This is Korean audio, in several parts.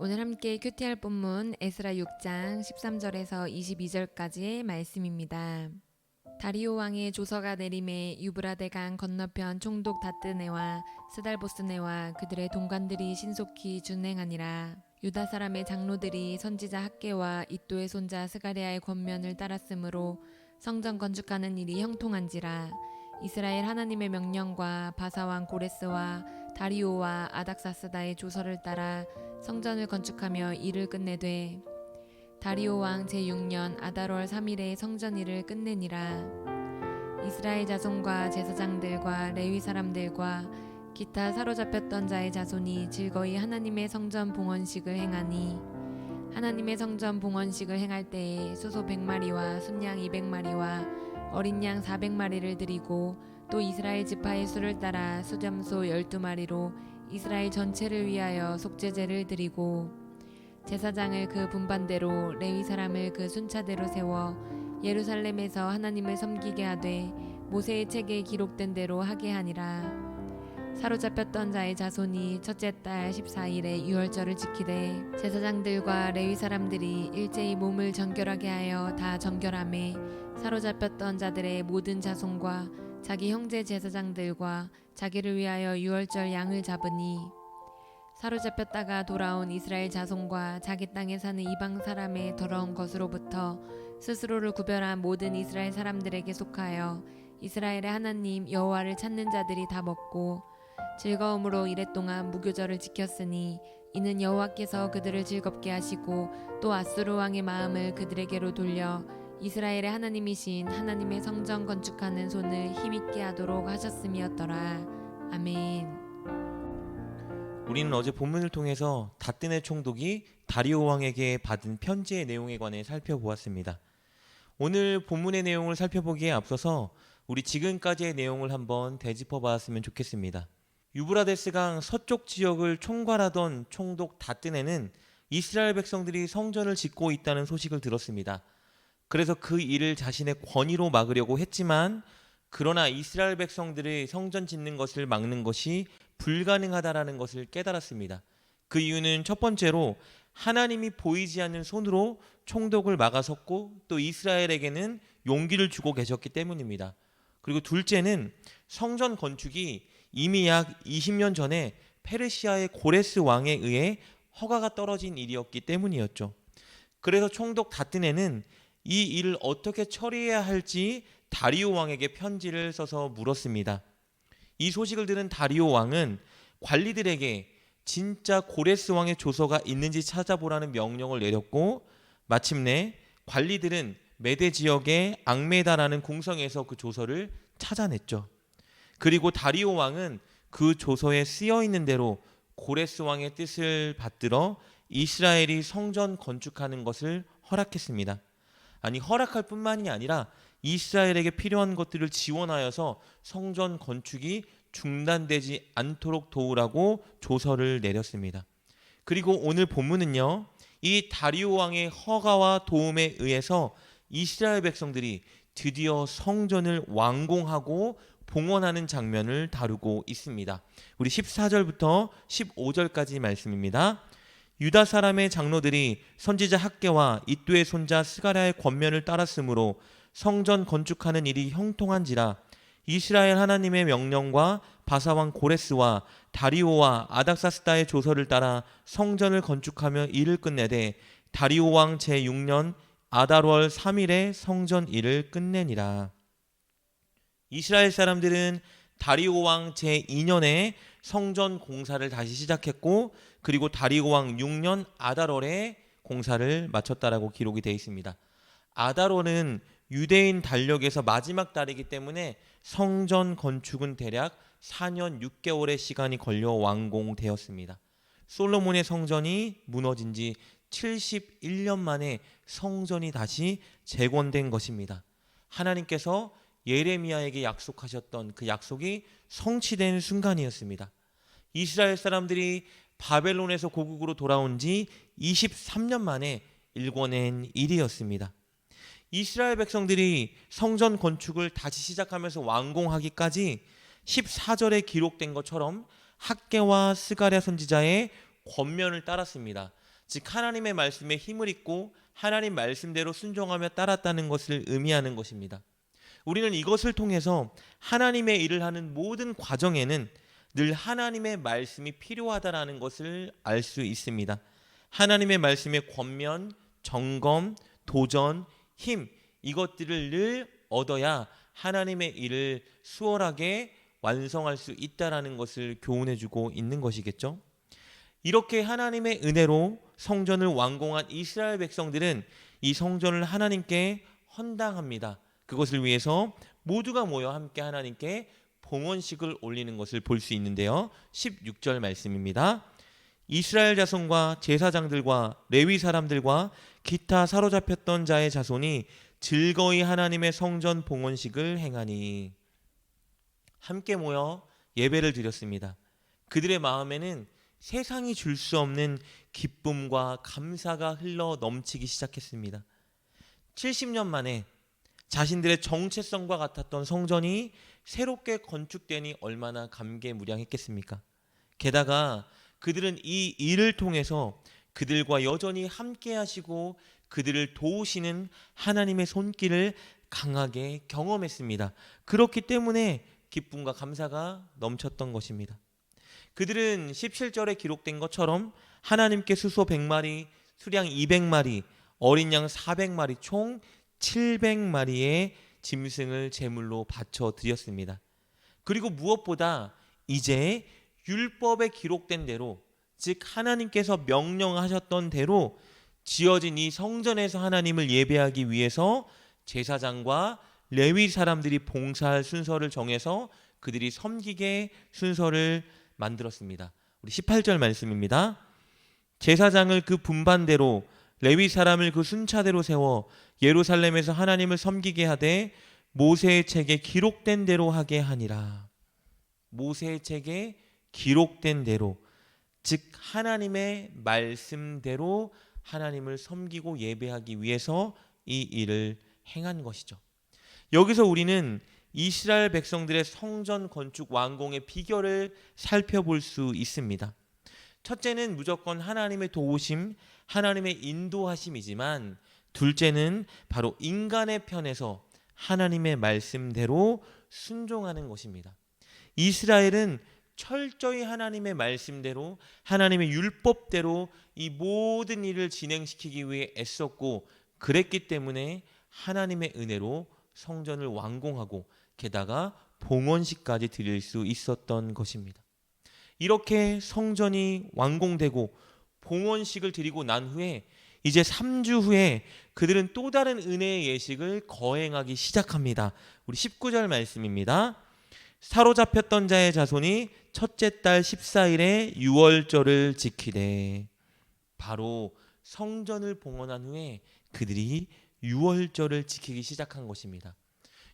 오늘 함께 큐티할 본문 에스라 6장 13절에서 22절까지의 말씀입니다. 다리오 왕의 조서가 내림에 유브라데 강 건너편 총독 다뜨네와 스달보스네와 그들의 동관들이 신속히 준행하니라. 유다 사람의 장로들이 선지자 학개와 이도의 손자 스가랴의 권면을 따랐으므로 성전 건축하는 일이 형통한지라. 이스라엘 하나님의 명령과 바사왕 고레스와 다리오와 아닥사스다의 조서를 따라 성전을 건축하며 일을 끝내되 다리오 왕 제6년 아달월 3일에 성전 일을 끝내니라. 이스라엘 자손과 제사장들과 레위 사람들과 기타 사로잡혔던 자의 자손이 즐거이 하나님의 성전 봉헌식을 행하니 하나님의 성전 봉헌식을 행할 때에 수소 100마리와 순양 200마리와 어린 양 400마리를 드리고 또 이스라엘 지파의 수를 따라 수렴소 12마리로 이스라엘 전체를 위하여 속죄제를 드리고 제사장을 그 분반대로 레위 사람을 그 순차대로 세워 예루살렘에서 하나님을 섬기게 하되 모세의 책에 기록된 대로 하게 하니라. 사로잡혔던 자의 자손이 첫째 달 14일에 유월절을 지키되 제사장들과 레위 사람들이 일제히 몸을 정결하게 하여 다 정결하매 사로잡혔던 자들의 모든 자손과 자기 형제 제사장들과 자기를 위하여 유월절 양을 잡으니 사로잡혔다가 돌아온 이스라엘 자손과 자기 땅에 사는 이방 사람의 더러운 것으로부터 스스로를 구별한 모든 이스라엘 사람들에게 속하여 이스라엘의 하나님 여호와를 찾는 자들이 다 먹고 즐거움으로 이랫동안 무교절을 지켰으니 이는 여호와께서 그들을 즐겁게 하시고 또 아수르 왕의 마음을 그들에게로 돌려 이스라엘의 하나님이신 하나님의 성전 건축하는 손을 힘있게 하도록 하셨음이었더라. 아멘. 우리는 어제 본문을 통해서 다뜨네 총독이 다리오 왕에게 받은 편지의 내용에 관해 살펴보았습니다. 오늘 본문의 내용을 살펴보기에 앞서서 우리 지금까지의 내용을 한번 되짚어 봤으면 좋겠습니다. 유브라데스 강 서쪽 지역을 총괄하던 총독 다뜨네는 이스라엘 백성들이 성전을 짓고 있다는 소식을 들었습니다. 그래서 그 일을 자신의 권위로 막으려고 했지만 그러나 이스라엘 백성들의 성전 짓는 것을 막는 것이 불가능하다라는 것을 깨달았습니다. 그 이유는 첫 번째로 하나님이 보이지 않는 손으로 총독을 막아섰고 또 이스라엘에게는 용기를 주고 계셨기 때문입니다. 그리고 둘째는 성전 건축이 이미 약 20년 전에 페르시아의 고레스 왕에 의해 허가가 떨어진 일이었기 때문이었죠. 그래서 총독 다뜨네는 이 일을 어떻게 처리해야 할지 다리오 왕에게 편지를 써서 물었습니다. 이 소식을 들은 다리오 왕은 관리들에게 진짜 고레스 왕의 조서가 있는지 찾아보라는 명령을 내렸고 마침내 관리들은 메대 지역의 앙메다라는 궁성에서 그 조서를 찾아냈죠. 그리고 다리오 왕은 그 조서에 쓰여 있는 대로 고레스 왕의 뜻을 받들어 이스라엘이 성전 건축하는 것을 허락했습니다. 아니 허락할 뿐만이 아니라 이스라엘에게 필요한 것들을 지원하여서 성전 건축이 중단되지 않도록 도우라고 조서를 내렸습니다. 그리고 오늘 본문은요, 이 다리오 왕의 허가와 도움에 의해서 이스라엘 백성들이 드디어 성전을 완공하고 봉헌하는 장면을 다루고 있습니다. 우리 14절부터 15절까지 말씀입니다. 유다 사람의 장로들이 선지자 학개와 이도의 손자 스가랴의 권면을 따랐으므로 성전 건축하는 일이 형통한지라. 이스라엘 하나님의 명령과 바사왕 고레스와 다리오와 아닥사스다의 조서를 따라 성전을 건축하며 일을 끝내되 다리오 왕 제6년 아달월 3일에 성전 일을 끝내니라. 이스라엘 사람들은 다리오 왕 제2년에 성전 공사를 다시 시작했고 그리고 다리오 왕 6년 아달월에 공사를 마쳤다라고 기록이 되어 있습니다. 아달월은 유대인 달력에서 마지막 달이기 때문에 성전 건축은 대략 4년 6개월의 시간이 걸려 완공되었습니다. 솔로몬의 성전이 무너진 지 71년 만에 성전이 다시 재건된 것입니다. 하나님께서 예레미야에게 약속하셨던 그 약속이 성취된 순간이었습니다. 이스라엘 사람들이 바벨론에서 고국으로 돌아온 지 23년 만에 일궈낸 일이었습니다. 이스라엘 백성들이 성전 건축을 다시 시작하면서 완공하기까지 14절에 기록된 것처럼 학개와 스가랴 선지자의 권면을 따랐습니다. 즉 하나님의 말씀에 힘을 입고 하나님 말씀대로 순종하며 따랐다는 것을 의미하는 것입니다. 우리는 이것을 통해서 하나님의 일을 하는 모든 과정에는 늘 하나님의 말씀이 필요하다라는 것을 알 수 있습니다. 하나님의 말씀의 권면, 점검, 도전, 힘, 이것들을 늘 얻어야 하나님의 일을 수월하게 완성할 수 있다라는 것을 교훈해주고 있는 것이겠죠. 이렇게 하나님의 은혜로 성전을 완공한 이스라엘 백성들은 이 성전을 하나님께 헌당합니다. 그것을 위해서 모두가 모여 함께 하나님께 봉헌식을 올리는 것을 볼 수 있는데요. 16절 말씀입니다. 이스라엘 자손과 제사장들과 레위 사람들과 기타 사로잡혔던 자의 자손이 즐거이 하나님의 성전 봉헌식을 행하니, 함께 모여 예배를 드렸습니다. 그들의 마음에는 세상이 줄 수 없는 기쁨과 감사가 흘러 넘치기 시작했습니다. 70년 만에 자신들의 정체성과 같았던 성전이 새롭게 건축되니 얼마나 감개무량했겠습니까? 게다가 그들은 이 일을 통해서 그들과 여전히 함께 하시고 그들을 도우시는 하나님의 손길을 강하게 경험했습니다. 그렇기 때문에 기쁨과 감사가 넘쳤던 것입니다. 그들은 17절에 기록된 것처럼 하나님께 수소 100마리, 수량 200마리, 어린 양 400마리, 총 700마리의 짐승을 제물로 바쳐 드렸습니다. 그리고 무엇보다 이제 율법에 기록된 대로, 즉 하나님께서 명령하셨던 대로 지어진 이 성전에서 하나님을 예배하기 위해서 제사장과 레위 사람들이 봉사할 순서를 정해서 그들이 섬기게 순서를 만들었습니다. 우리 18절 말씀입니다. 제사장을 그 분반대로 레위 사람을 그 순차대로 세워 예루살렘에서 하나님을 섬기게 하되 모세의 책에 기록된 대로 하게 하니라. 모세의 책에 기록된 대로, 즉 하나님의 말씀대로 하나님을 섬기고 예배하기 위해서 이 일을 행한 것이죠. 여기서 우리는 이스라엘 백성들의 성전 건축 완공의 비결을 살펴볼 수 있습니다. 첫째는 무조건 하나님의 도우심, 하나님의 인도하심이지만, 둘째는 바로 인간의 편에서 하나님의 말씀대로 순종하는 것입니다. 이스라엘은 철저히 하나님의 말씀대로, 하나님의 율법대로 이 모든 일을 진행시키기 위해 애썼고, 그랬기 때문에 하나님의 은혜로 성전을 완공하고 게다가 봉헌식까지 드릴 수 있었던 것입니다. 이렇게 성전이 완공되고 봉헌식을 드리고 난 후에 이제 3주 후에 그들은 또 다른 은혜의 예식을 거행하기 시작합니다. 우리 19절 말씀입니다. 사로잡혔던 자의 자손이 첫째 달 14일에 유월절을 지키되, 바로 성전을 봉헌한 후에 그들이 유월절을 지키기 시작한 것입니다.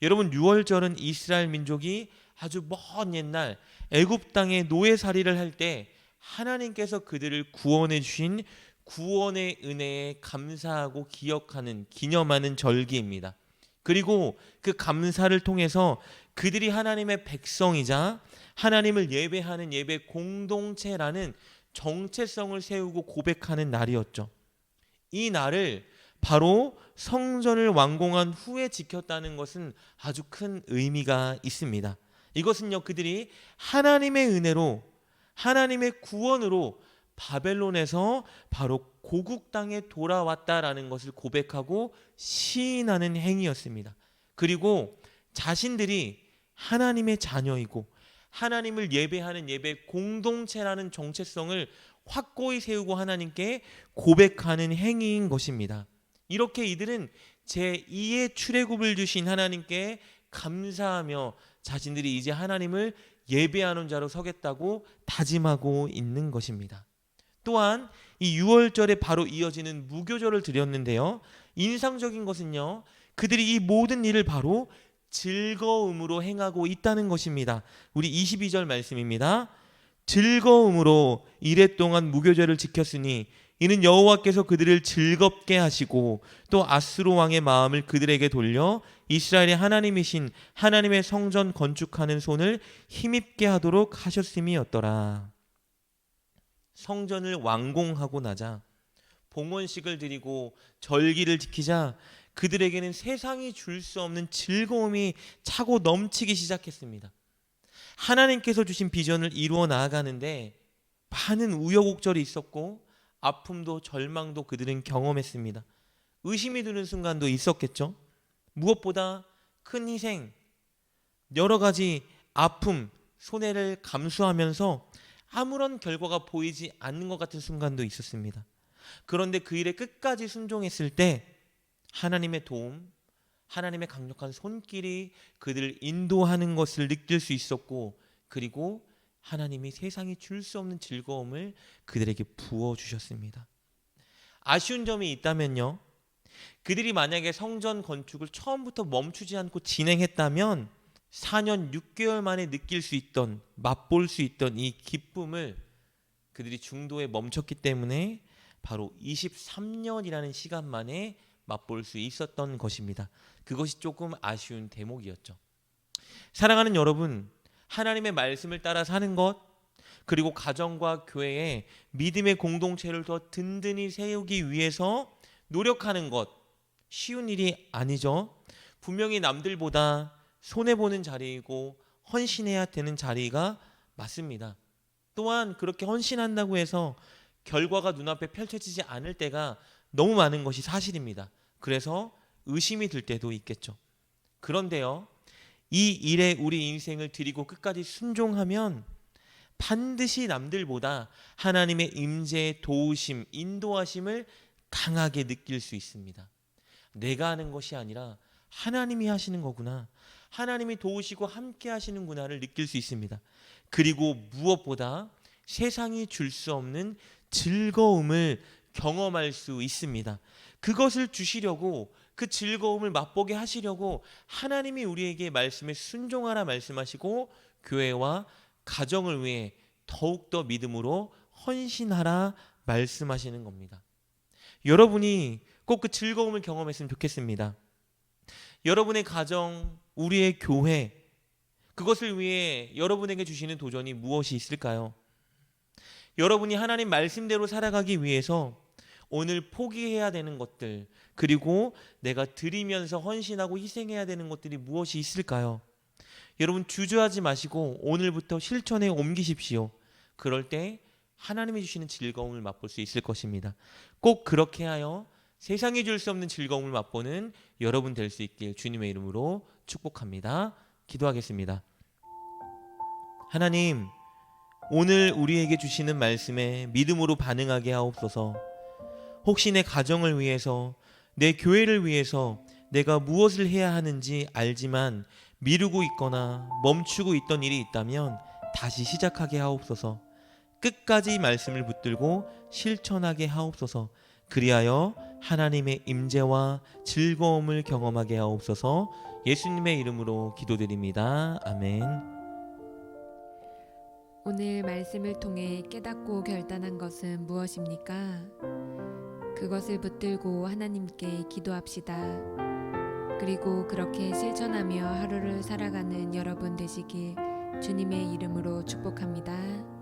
여러분, 유월절은 이스라엘 민족이 아주 먼 옛날 애굽 땅에 노예살이를 할 때 하나님께서 그들을 구원해 주신 구원의 은혜에 감사하고 기억하는, 기념하는 절기입니다. 그리고 그 감사를 통해서 그들이 하나님의 백성이자 하나님을 예배하는 예배 공동체라는 정체성을 세우고 고백하는 날이었죠. 이 날을 바로 성전을 완공한 후에 지켰다는 것은 아주 큰 의미가 있습니다. 이것은요, 그들이 하나님의 은혜로, 하나님의 구원으로 바벨론에서 바로 고국 땅에 돌아왔다라는 것을 고백하고 시인하는 행위였습니다. 그리고 자신들이 하나님의 자녀이고 하나님을 예배하는 예배 공동체라는 정체성을 확고히 세우고 하나님께 고백하는 행위인 것입니다. 이렇게 이들은 제2의 출애굽을 주신 하나님께 감사하며 자신들이 이제 하나님을 예배하는 자로 서겠다고 다짐하고 있는 것입니다. 또한 이 6월절에 바로 이어지는 무교절을 드렸는데요, 인상적인 것은요, 그들이 이 모든 일을 바로 즐거움으로 행하고 있다는 것입니다. 우리 22절 말씀입니다. 즐거움으로 이랫동안 무교절을 지켰으니 이는 여호와께서 그들을 즐겁게 하시고 또 아스로 왕의 마음을 그들에게 돌려 이스라엘의 하나님이신 하나님의 성전 건축하는 손을 힘입게 하도록 하셨음이었더라. 성전을 완공하고 나자 봉헌식을 드리고 절기를 지키자 그들에게는 세상이 줄 수 없는 즐거움이 차고 넘치기 시작했습니다. 하나님께서 주신 비전을 이루어 나아가는데 많은 우여곡절이 있었고 아픔도 절망도 그들은 경험했습니다. 의심이 드는 순간도 있었겠죠. 무엇보다 큰 희생, 여러 가지 아픔, 손해를 감수하면서 아무런 결과가 보이지 않는 것 같은 순간도 있었습니다. 그런데 그 일에 끝까지 순종했을 때 하나님의 도움, 하나님의 강력한 손길이 그들을 인도하는 것을 느낄 수 있었고, 그리고 하나님이 세상이 줄 수 없는 즐거움을 그들에게 부어주셨습니다. 아쉬운 점이 있다면요, 그들이 만약에 성전 건축을 처음부터 멈추지 않고 진행했다면 4년 6개월 만에 느낄 수 있던, 맛볼 수 있던 이 기쁨을 그들이 중도에 멈췄기 때문에 바로 23년이라는 시간 만에 맛볼 수 있었던 것입니다. 그것이 조금 아쉬운 대목이었죠. 사랑하는 여러분, 하나님의 말씀을 따라 사는 것, 그리고 가정과 교회에 믿음의 공동체를 더 든든히 세우기 위해서 노력하는 것, 쉬운 일이 아니죠. 분명히 남들보다 손해보는 자리이고 헌신해야 되는 자리가 맞습니다. 또한 그렇게 헌신한다고 해서 결과가 눈앞에 펼쳐지지 않을 때가 너무 많은 것이 사실입니다. 그래서 의심이 들 때도 있겠죠. 그런데요, 이 일에 우리 인생을 드리고 끝까지 순종하면 반드시 남들보다 하나님의 임재, 도우심, 인도하심을 강하게 느낄 수 있습니다. 내가 하는 것이 아니라 하나님이 하시는 거구나, 하나님이 도우시고 함께 하시는구나를 느낄 수 있습니다. 그리고 무엇보다 세상이 줄 수 없는 즐거움을 경험할 수 있습니다. 그것을 주시려고, 그 즐거움을 맛보게 하시려고 하나님이 우리에게 말씀에 순종하라 말씀하시고 교회와 가정을 위해 더욱더 믿음으로 헌신하라 말씀하시는 겁니다. 여러분이 꼭 그 즐거움을 경험했으면 좋겠습니다. 여러분의 가정, 우리의 교회, 그것을 위해 여러분에게 주시는 도전이 무엇이 있을까요? 여러분이 하나님 말씀대로 살아가기 위해서 오늘 포기해야 되는 것들, 그리고 내가 드리면서 헌신하고 희생해야 되는 것들이 무엇이 있을까요? 여러분, 주저하지 마시고 오늘부터 실천에 옮기십시오. 그럴 때 하나님이 주시는 즐거움을 맛볼 수 있을 것입니다. 꼭 그렇게 하여 세상이 줄 수 없는 즐거움을 맛보는 여러분 될 수 있길 주님의 이름으로 축복합니다. 기도하겠습니다. 하나님, 오늘 우리에게 주시는 말씀에 믿음으로 반응하게 하옵소서. 혹시 내 가정을 위해서, 내 교회를 위해서 내가 무엇을 해야 하는지 알지만 미루고 있거나 멈추고 있던 일이 있다면 다시 시작하게 하옵소서. 끝까지 말씀을 붙들고 실천하게 하옵소서. 그리하여 하나님의 임재와 즐거움을 경험하게 하옵소서. 예수님의 이름으로 기도드립니다. 아멘. 오늘 말씀을 통해 깨닫고 결단한 것은 무엇입니까? 그것을 붙들고 하나님께 기도합시다. 그리고 그렇게 실천하며 하루를 살아가는 여러분 되시길 주님의 이름으로 축복합니다.